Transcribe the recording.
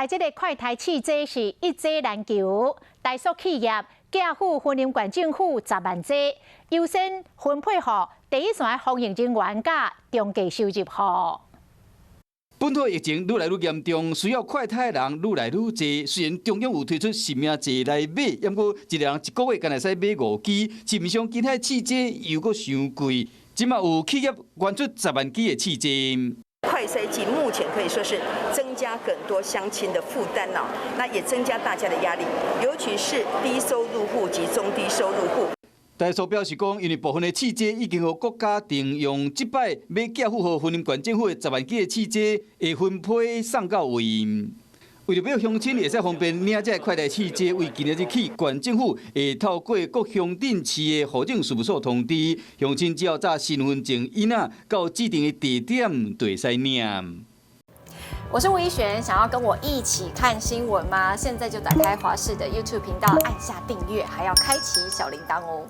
来这个快台汽车是一车难求，大属企业寄付婚姻县政府10万剂，优先分配予第一线防疫人员甲中介收入户。本土疫情愈来愈严重，需要快筛的人愈来愈多。虽然中央有推出性命剂来买，不过一个人一个月敢会使买5支，市面上其他汽车又阁伤贵。即马有企业捐出10万支的汽车。快筛剂目前可以说是增加很多乡亲的负担哦，那也增加大家的压力，尤其是低收入户及中低收入户。大数表示讲，因为部分的汽车已经予国家定用即摆要寄付予婚姻县政府的10万支的汽车，会分配送到位。为了要乡亲会使方便领这快递汽车，为今日起，县政府会透过各乡镇市的户政事务所通知乡亲，只要带身份证影到指定的地点就会使领。我是吴依璇，想要跟我一起看新闻吗？现在就打开华视的 YouTube 频道，按下订阅，还要开启小铃铛哦。